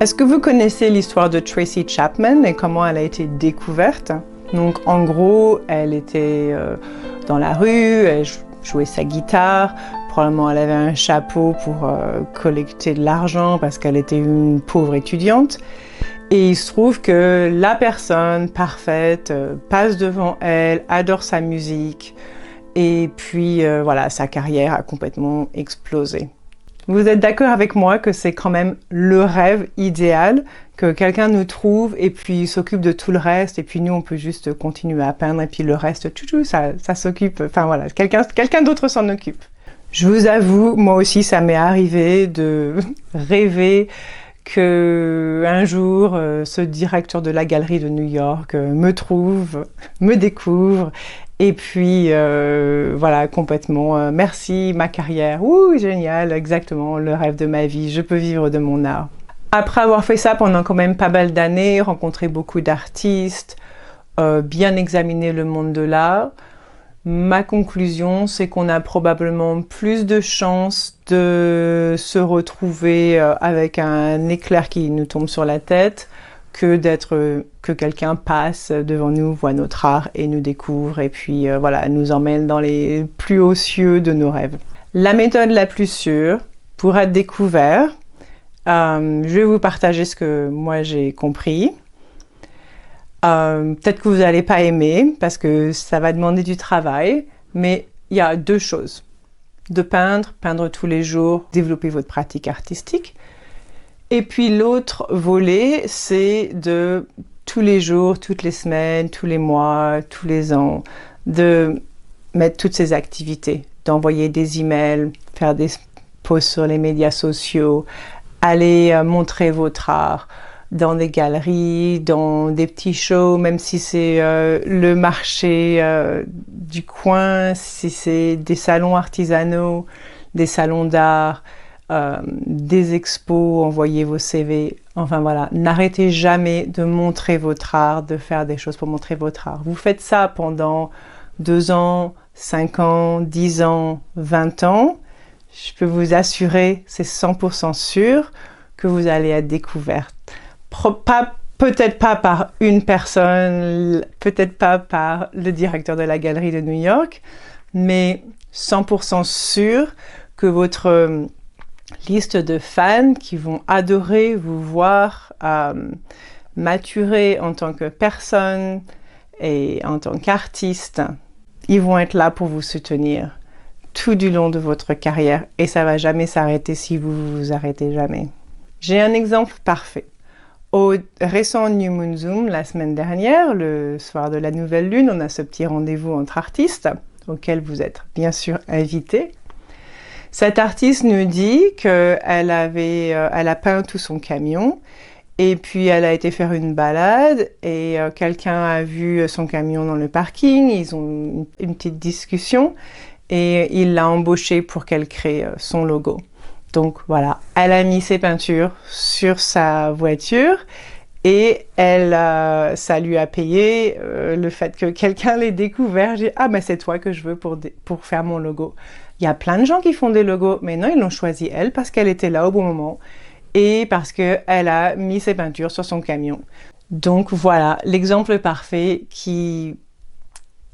Est-ce que vous connaissez l'histoire de Tracy Chapman et comment elle a été découverte? Donc en gros, elle était dans la rue, elle jouait sa guitare, probablement elle avait un chapeau pour collecter de l'argent parce qu'elle était une pauvre étudiante. Et il se trouve que la personne parfaite passe devant elle, adore sa musique, et puis voilà, sa carrière a complètement explosé. Vous êtes d'accord avec moi que c'est quand même le rêve idéal, que quelqu'un nous trouve et puis s'occupe de tout le reste, et puis nous on peut juste continuer à peindre et puis le reste, ça s'occupe, enfin voilà, quelqu'un d'autre s'en occupe. Je vous avoue, moi aussi ça m'est arrivé de rêver que un jour ce directeur de la galerie de New York me trouve, me découvre, et puis voilà, complètement merci, ma carrière, ouh génial, exactement le rêve de ma vie, je peux vivre de mon art. Après avoir fait ça pendant quand même pas mal d'années, rencontré beaucoup d'artistes, bien examiné le monde de l'art, ma conclusion, c'est qu'on a probablement plus de chances de se retrouver avec un éclair qui nous tombe sur la tête que quelqu'un passe devant nous, voit notre art et nous découvre et puis voilà, nous emmène dans les plus hauts cieux de nos rêves. La méthode la plus sûre pour être découvert, je vais vous partager ce que moi j'ai compris. Peut-être que vous n'allez pas aimer parce que ça va demander du travail, mais il y a deux choses. De peindre tous les jours, développer votre pratique artistique. Et puis l'autre volet, c'est de tous les jours, toutes les semaines, tous les mois, tous les ans, de mettre toutes ces activités, d'envoyer des emails, faire des posts sur les médias sociaux, aller montrer votre art, dans des galeries, dans des petits shows, même si c'est le marché du coin, si c'est des salons artisanaux, des salons d'art, des expos, envoyez vos CV. Enfin voilà, n'arrêtez jamais de montrer votre art, de faire des choses pour montrer votre art. Vous faites ça pendant 2 ans, 5 ans, 10 ans, 20 ans. Je peux vous assurer, c'est 100% sûr que vous allez être découverte. Peut-être pas par une personne, peut-être pas par le directeur de la galerie de New York, mais 100% sûr que votre liste de fans qui vont adorer vous voir maturer en tant que personne et en tant qu'artiste, ils vont être là pour vous soutenir tout du long de votre carrière et ça va jamais s'arrêter si vous vous arrêtez jamais. J'ai un exemple parfait. Au récent New Moon Zoom, la semaine dernière, le soir de la nouvelle lune, on a ce petit rendez-vous entre artistes, auquel vous êtes bien sûr invités. Cette artiste nous dit qu'elle a peint tout son camion, et puis elle a été faire une balade, et quelqu'un a vu son camion dans le parking, ils ont une petite discussion, et il l'a embauchée pour qu'elle crée son logo. Donc voilà, elle a mis ses peintures sur sa voiture et ça lui a payé le fait que quelqu'un l'ait découvert. J'ai dit, ah ben c'est toi que je veux pour faire mon logo. Il y a plein de gens qui font des logos, mais non, ils l'ont choisi elle parce qu'elle était là au bon moment et parce qu'elle a mis ses peintures sur son camion. Donc voilà, l'exemple parfait qui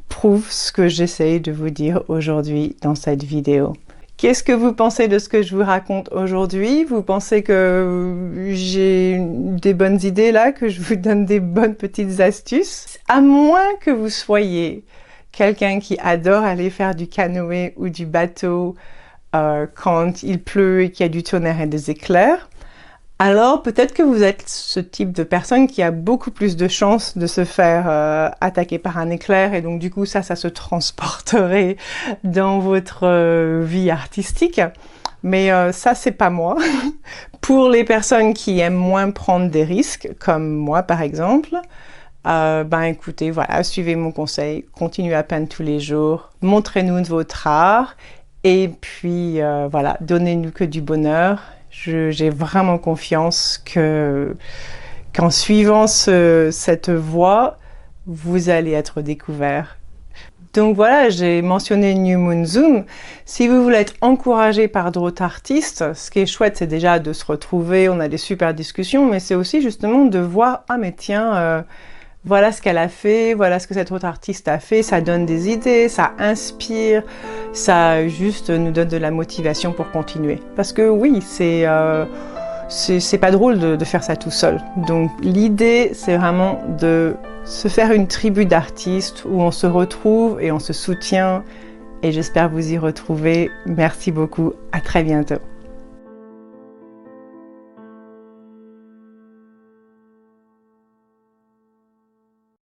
prouve ce que j'essaye de vous dire aujourd'hui dans cette vidéo. Qu'est-ce que vous pensez de ce que je vous raconte aujourd'hui? Vous pensez que j'ai des bonnes idées là, que je vous donne des bonnes petites astuces? À moins que vous soyez quelqu'un qui adore aller faire du canoë ou du bateau quand il pleut et qu'il y a du tonnerre et des éclairs, alors peut-être que vous êtes ce type de personne qui a beaucoup plus de chances de se faire attaquer par un éclair et donc du coup ça se transporterait dans votre vie artistique. Mais ça c'est pas moi. Pour les personnes qui aiment moins prendre des risques, comme moi par exemple, ben écoutez, voilà, suivez mon conseil, continuez à peindre tous les jours, montrez-nous votre art et puis voilà, donnez-nous que du bonheur. J'ai vraiment confiance qu'en suivant cette voie, vous allez être découvert. Donc voilà, j'ai mentionné New Moon Zoom. Si vous voulez être encouragé par d'autres artistes, ce qui est chouette, c'est déjà de se retrouver, on a des super discussions, mais c'est aussi justement de voir, ah mais tiens, voilà ce qu'elle a fait, voilà ce que cette autre artiste a fait, ça donne des idées, ça inspire, ça juste nous donne de la motivation pour continuer. Parce que oui, c'est pas drôle de faire ça tout seul. Donc l'idée, c'est vraiment de se faire une tribu d'artistes où on se retrouve et on se soutient. Et j'espère vous y retrouver. Merci beaucoup. À très bientôt.